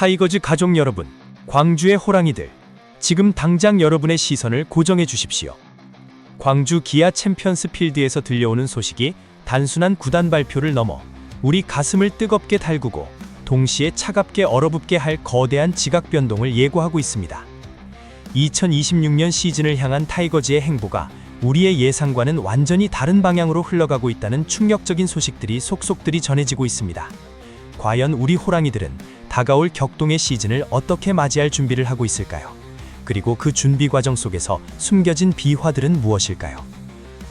타이거즈 가족 여러분, 광주의 호랑이들, 지금 당장 여러분의 시선을 고정해 주십시오. 광주 기아 챔피언스 필드에서 들려오는 소식이 단순한 구단 발표를 넘어 우리 가슴을 뜨겁게 달구고 동시에 차갑게 얼어붙게 할 거대한 지각 변동을 예고하고 있습니다. 2026년 시즌을 향한 타이거즈의 행보가 우리의 예상과는 완전히 다른 방향으로 흘러가고 있다는 충격적인 소식들이 속속들이 전해지고 있습니다. 과연 우리 호랑이들은 다가올 격동의 시즌을 어떻게 맞이할 준비를 하고 있을까요? 그리고 그 준비 과정 속에서 숨겨진 비화들은 무엇일까요?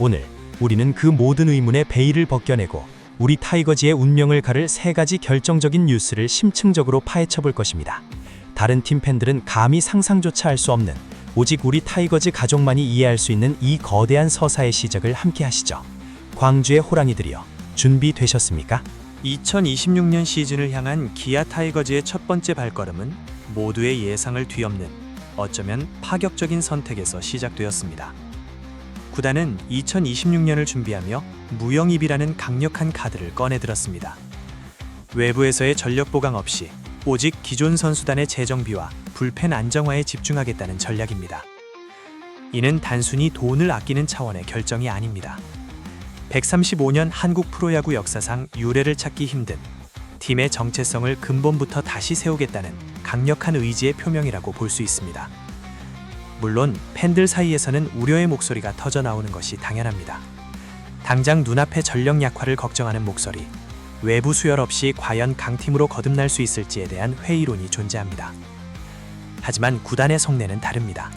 오늘 우리는 그 모든 의문의 베일을 벗겨내고 우리 타이거즈의 운명을 가를 세 가지 결정적인 뉴스를 심층적으로 파헤쳐 볼 것입니다. 다른 팀 팬들은 감히 상상조차 할 수 없는, 오직 우리 타이거즈 가족만이 이해할 수 있는 이 거대한 서사의 시작을 함께 하시죠. 광주의 호랑이들이여, 준비되셨습니까? 2026년 시즌을 향한 기아 타이거즈의 첫 번째 발걸음은 모두의 예상을 뒤엎는, 어쩌면 파격적인 선택에서 시작되었습니다. 구단은 2026년을 준비하며 무영입이라는 강력한 카드를 꺼내들었습니다. 외부에서의 전력 보강 없이 오직 기존 선수단의 재정비와 불펜 안정화에 집중하겠다는 전략입니다. 이는 단순히 돈을 아끼는 차원의 결정이 아닙니다. 135년 한국 프로야구 역사상 유례를 찾기 힘든 팀의 정체성을 근본부터 다시 세우겠다는 강력한 의지의 표명이라고 볼 수 있습니다. 물론 팬들 사이에서는 우려의 목소리가 터져나오는 것이 당연합니다. 당장 눈앞의 전력 약화를 걱정하는 목소리, 외부 수혈 없이 과연 강팀으로 거듭날 수 있을지에 대한 회의론이 존재합니다. 하지만 구단의 속내는 다릅니다.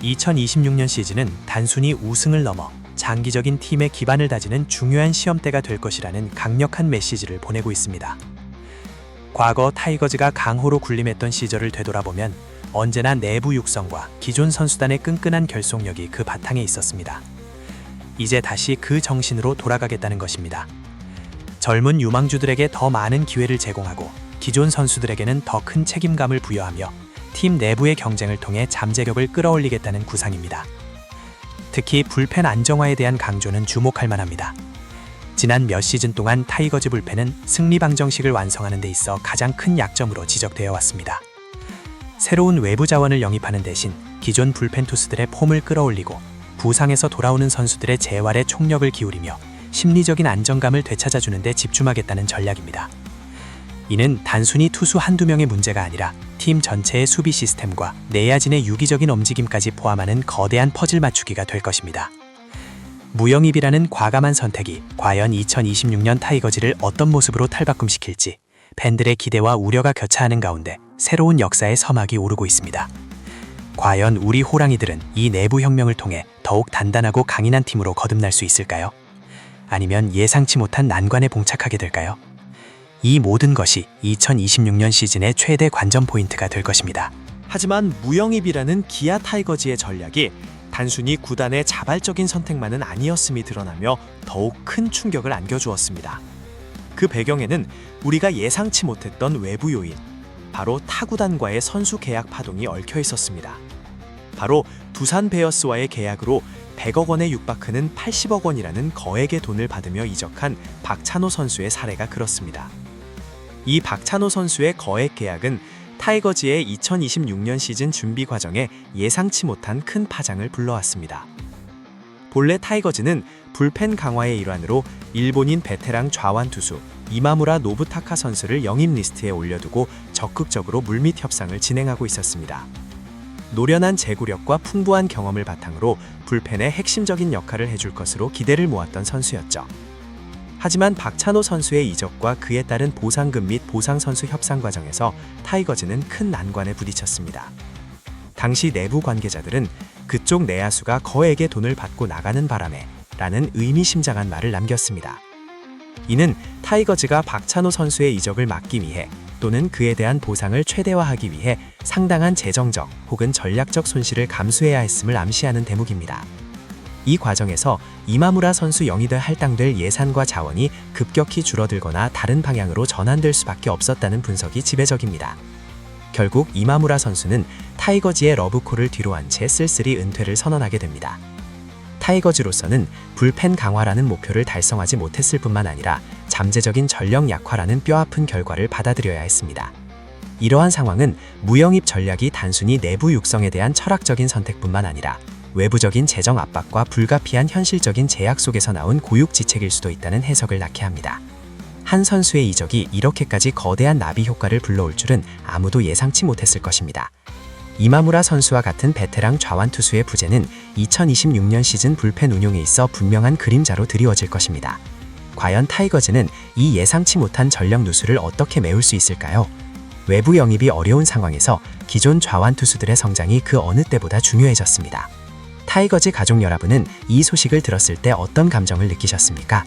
2026년 시즌은 단순히 우승을 넘어 장기적인 팀의 기반을 다지는 중요한 시험대가 될 것이라는 강력한 메시지를 보내고 있습니다. 과거 타이거즈가 강호로 군림했던 시절을 되돌아보면 언제나 내부 육성과 기존 선수단의 끈끈한 결속력이 그 바탕에 있었습니다. 이제 다시 그 정신으로 돌아가겠다는 것입니다. 젊은 유망주들에게 더 많은 기회를 제공하고 기존 선수들에게는 더 큰 책임감을 부여하며 팀 내부의 경쟁을 통해 잠재력을 끌어올리겠다는 구상입니다. 특히 불펜 안정화에 대한 강조는 주목할 만합니다. 지난 몇 시즌 동안 타이거즈 불펜은 승리 방정식을 완성하는 데 있어 가장 큰 약점으로 지적되어 왔습니다. 새로운 외부 자원을 영입하는 대신 기존 불펜 투수들의 폼을 끌어올리고 부상에서 돌아오는 선수들의 재활에 총력을 기울이며 심리적인 안정감을 되찾아주는 데 집중하겠다는 전략입니다. 이는 단순히 투수 한두 명의 문제가 아니라 팀 전체의 수비 시스템과 내야진의 유기적인 움직임까지 포함하는 거대한 퍼즐 맞추기가 될 것입니다. 무영입이라는 과감한 선택이 과연 2026년 타이거즈를 어떤 모습으로 탈바꿈시킬지 팬들의 기대와 우려가 교차하는 가운데 새로운 역사의 서막이 오르고 있습니다. 과연 우리 호랑이들은 이 내부 혁명을 통해 더욱 단단하고 강인한 팀으로 거듭날 수 있을까요? 아니면 예상치 못한 난관에 봉착하게 될까요? 이 모든 것이 2026년 시즌의 최대 관전 포인트가 될 것입니다. 하지만 무영입이라는 기아 타이거즈의 전략이 단순히 구단의 자발적인 선택만은 아니었음이 드러나며 더욱 큰 충격을 안겨주었습니다. 그 배경에는 우리가 예상치 못했던 외부 요인, 바로 타구단과의 선수 계약 파동이 얽혀 있었습니다. 바로 두산 베어스와의 계약으로 100억 원에 육박하는 80억 원이라는 거액의 돈을 받으며 이적한 박찬호 선수의 사례가 그렇습니다. 이 박찬호 선수의 거액 계약은 타이거즈의 2026년 시즌 준비 과정에 예상치 못한 큰 파장을 불러왔습니다. 본래 타이거즈는 불펜 강화의 일환으로 일본인 베테랑 좌완 투수 이마무라 노부타카 선수를 영입 리스트에 올려두고 적극적으로 물밑 협상을 진행하고 있었습니다. 노련한 제구력과 풍부한 경험을 바탕으로 불펜의 핵심적인 역할을 해줄 것으로 기대를 모았던 선수였죠. 하지만 박찬호 선수의 이적과 그에 따른 보상금 및 보상 선수 협상 과정에서 타이거즈는 큰 난관에 부딪혔습니다. 당시 내부 관계자들은 그쪽 내야수가 거액의 돈을 받고 나가는 바람에 라는 의미심장한 말을 남겼습니다. 이는 타이거즈가 박찬호 선수의 이적을 막기 위해 또는 그에 대한 보상을 최대화하기 위해 상당한 재정적 혹은 전략적 손실을 감수해야 했음을 암시하는 대목입니다. 이 과정에서 이마무라 선수 영입에 할당될 예산과 자원이 급격히 줄어들거나 다른 방향으로 전환될 수밖에 없었다는 분석이 지배적입니다. 결국 이마무라 선수는 타이거즈의 러브콜을 뒤로한 채 쓸쓸히 은퇴를 선언하게 됩니다. 타이거즈로서는 불펜 강화라는 목표를 달성하지 못했을 뿐만 아니라 잠재적인 전력 약화라는 뼈아픈 결과를 받아들여야 했습니다. 이러한 상황은 무영입 전략이 단순히 내부 육성에 대한 철학적인 선택뿐만 아니라 외부적인 재정 압박과 불가피한 현실적인 제약 속에서 나온 고육지책일 수도 있다는 해석을 낳게 합니다. 한 선수의 이적이 이렇게까지 거대한 나비 효과를 불러올 줄은 아무도 예상치 못했을 것입니다. 이마무라 선수와 같은 베테랑 좌완 투수의 부재는 2026년 시즌 불펜 운용에 있어 분명한 그림자로 드리워질 것입니다. 과연 타이거즈는 이 예상치 못한 전력 누수를 어떻게 메울 수 있을까요? 외부 영입이 어려운 상황에서 기존 좌완 투수들의 성장이 그 어느 때보다 중요해졌습니다. 타이거즈 가족 여러분은 이 소식을 들었을 때 어떤 감정을 느끼셨습니까?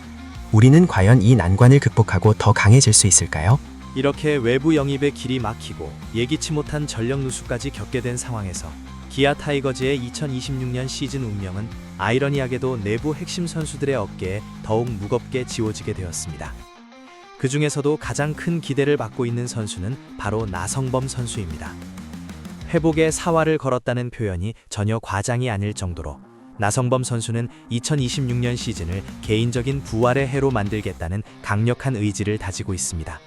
우리는 과연 이 난관을 극복하고 더 강해질 수 있을까요? 이렇게 외부 영입의 길이 막히고 예기치 못한 전력 누수까지 겪게 된 상황에서 기아 타이거즈의 2026년 시즌 운명은 아이러니하게도 내부 핵심 선수들의 어깨에 더욱 무겁게 지워지게 되었습니다. 그 중에서도 가장 큰 기대를 받고 있는 선수는 바로 나성범 선수입니다. 회복에 사활을 걸었다는 표현이 전혀 과장이 아닐 정도로 나성범 선수는 2026년 시즌을 개인적인 부활의 해로 만들겠다는 강력한 의지를 다지고 있습니다.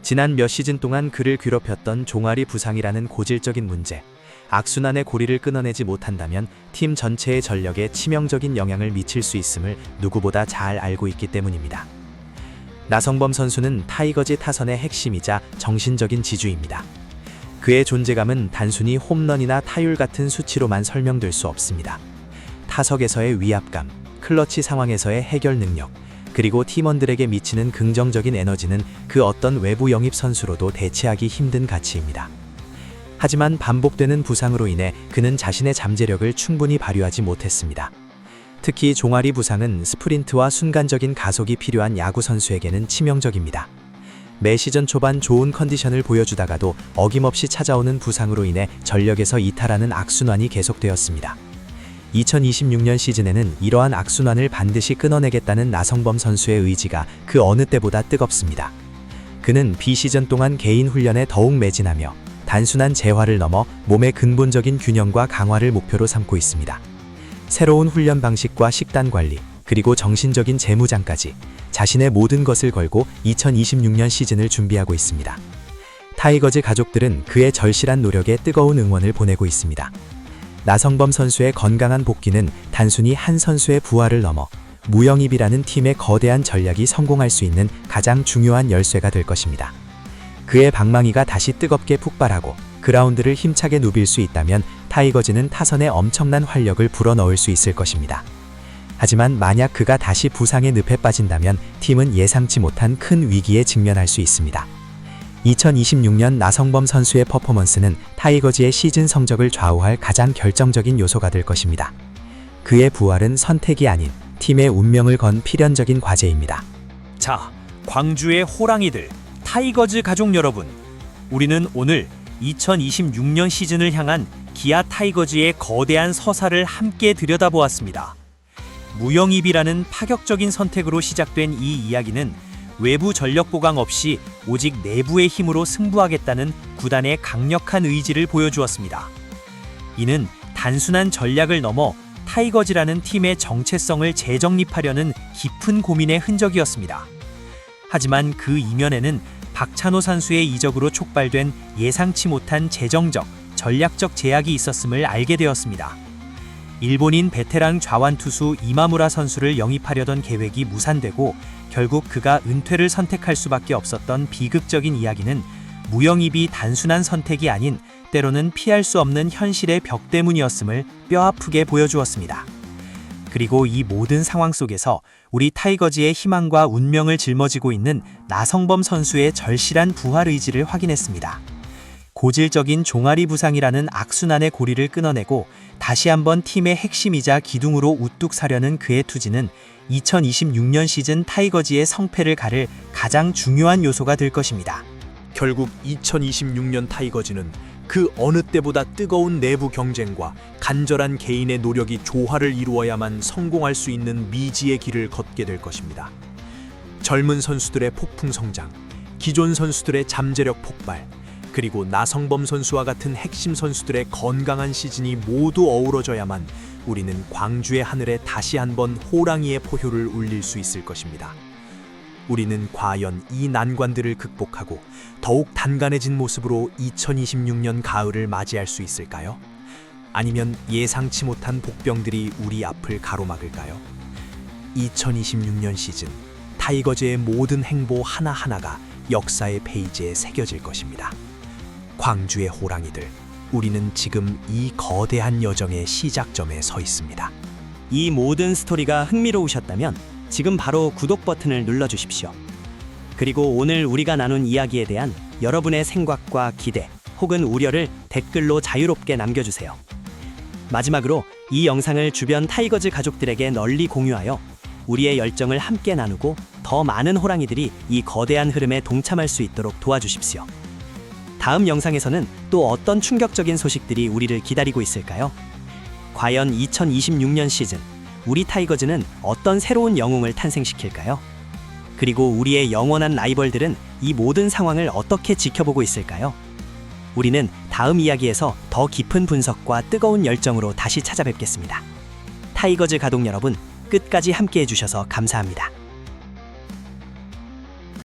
지난 몇 시즌 동안 그를 괴롭혔던 종아리 부상이라는 고질적인 문제, 악순환의 고리를 끊어내지 못한다면 팀 전체의 전력에 치명적인 영향을 미칠 수 있음을 누구보다 잘 알고 있기 때문입니다. 나성범 선수는 타이거즈 타선의 핵심이자 정신적인 지주입니다. 그의 존재감은 단순히 홈런이나 타율 같은 수치로만 설명될 수 없습니다. 타석에서의 위압감, 클러치 상황에서의 해결 능력, 그리고 팀원들에게 미치는 긍정적인 에너지는 그 어떤 외부 영입 선수로도 대체하기 힘든 가치입니다. 하지만 반복되는 부상으로 인해 그는 자신의 잠재력을 충분히 발휘하지 못했습니다. 특히 종아리 부상은 스프린트와 순간적인 가속이 필요한 야구 선수에게는 치명적입니다. 매 시즌 초반 좋은 컨디션을 보여주다가도 어김없이 찾아오는 부상으로 인해 전력에서 이탈하는 악순환이 계속되었습니다. 2026년 시즌에는 이러한 악순환을 반드시 끊어내겠다는 나성범 선수의 의지가 그 어느 때보다 뜨겁습니다. 그는 비시즌 동안 개인 훈련에 더욱 매진하며 단순한 재활을 넘어 몸의 근본적인 균형과 강화를 목표로 삼고 있습니다. 새로운 훈련 방식과 식단 관리, 그리고 정신적인 재무장까지 자신의 모든 것을 걸고 2026년 시즌을 준비하고 있습니다. 타이거즈 가족들은 그의 절실한 노력에 뜨거운 응원을 보내고 있습니다. 나성범 선수의 건강한 복귀는 단순히 한 선수의 부활을 넘어 무영입이라는 팀의 거대한 전략이 성공할 수 있는 가장 중요한 열쇠가 될 것입니다. 그의 방망이가 다시 뜨겁게 폭발하고 그라운드를 힘차게 누빌 수 있다면 타이거즈는 타선에 엄청난 활력을 불어넣을 수 있을 것입니다. 하지만 만약 그가 다시 부상의 늪에 빠진다면 팀은 예상치 못한 큰 위기에 직면할 수 있습니다. 2026년 나성범 선수의 퍼포먼스는 타이거즈의 시즌 성적을 좌우할 가장 결정적인 요소가 될 것입니다. 그의 부활은 선택이 아닌 팀의 운명을 건 필연적인 과제입니다. 자, 광주의 호랑이들, 타이거즈 가족 여러분, 우리는 오늘 2026년 시즌을 향한 기아 타이거즈의 거대한 서사를 함께 들여다보았습니다. 무영입이라는 파격적인 선택으로 시작된 이 이야기는 외부 전력 보강 없이 오직 내부의 힘으로 승부하겠다는 구단의 강력한 의지를 보여주었습니다. 이는 단순한 전략을 넘어 타이거즈라는 팀의 정체성을 재정립하려는 깊은 고민의 흔적이었습니다. 하지만 그 이면에는 박찬호 선수의 이적으로 촉발된 예상치 못한 재정적, 전략적 제약이 있었음을 알게 되었습니다. 일본인 베테랑 좌완 투수 이마무라 선수를 영입하려던 계획이 무산되고 결국 그가 은퇴를 선택할 수밖에 없었던 비극적인 이야기는 무영입이 단순한 선택이 아닌 때로는 피할 수 없는 현실의 벽 때문이었음을 뼈아프게 보여주었습니다. 그리고 이 모든 상황 속에서 우리 타이거즈의 희망과 운명을 짊어지고 있는 나성범 선수의 절실한 부활 의지를 확인했습니다. 고질적인 종아리 부상이라는 악순환의 고리를 끊어내고 다시 한번 팀의 핵심이자 기둥으로 우뚝 서려는 그의 투지는 2026년 시즌 타이거즈의 성패를 가를 가장 중요한 요소가 될 것입니다. 결국 2026년 타이거즈는 그 어느 때보다 뜨거운 내부 경쟁과 간절한 개인의 노력이 조화를 이루어야만 성공할 수 있는 미지의 길을 걷게 될 것입니다. 젊은 선수들의 폭풍 성장, 기존 선수들의 잠재력 폭발, 그리고 나성범 선수와 같은 핵심 선수들의 건강한 시즌이 모두 어우러져야만 우리는 광주의 하늘에 다시 한번 호랑이의 포효를 울릴 수 있을 것입니다. 우리는 과연 이 난관들을 극복하고 더욱 단간해진 모습으로 2026년 가을을 맞이할 수 있을까요? 아니면 예상치 못한 복병들이 우리 앞을 가로막을까요? 2026년 시즌 타이거즈의 모든 행보 하나하나가 역사의 페이지에 새겨질 것입니다. 광주의 호랑이들, 우리는 지금 이 거대한 여정의 시작점에 서 있습니다. 이 모든 스토리가 흥미로우셨다면 지금 바로 구독 버튼을 눌러주십시오. 그리고 오늘 우리가 나눈 이야기에 대한 여러분의 생각과 기대 혹은 우려를 댓글로 자유롭게 남겨주세요. 마지막으로 이 영상을 주변 타이거즈 가족들에게 널리 공유하여 우리의 열정을 함께 나누고 더 많은 호랑이들이 이 거대한 흐름에 동참할 수 있도록 도와주십시오. 다음 영상에서는 또 어떤 충격적인 소식들이 우리를 기다리고 있을까요? 과연 2026년 시즌 우리 타이거즈는 어떤 새로운 영웅을 탄생시킬까요? 그리고 우리의 영원한 라이벌들은 이 모든 상황을 어떻게 지켜보고 있을까요? 우리는 다음 이야기에서 더 깊은 분석과 뜨거운 열정으로 다시 찾아뵙겠습니다. 타이거즈 가족 여러분, 끝까지 함께 해주셔서 감사합니다.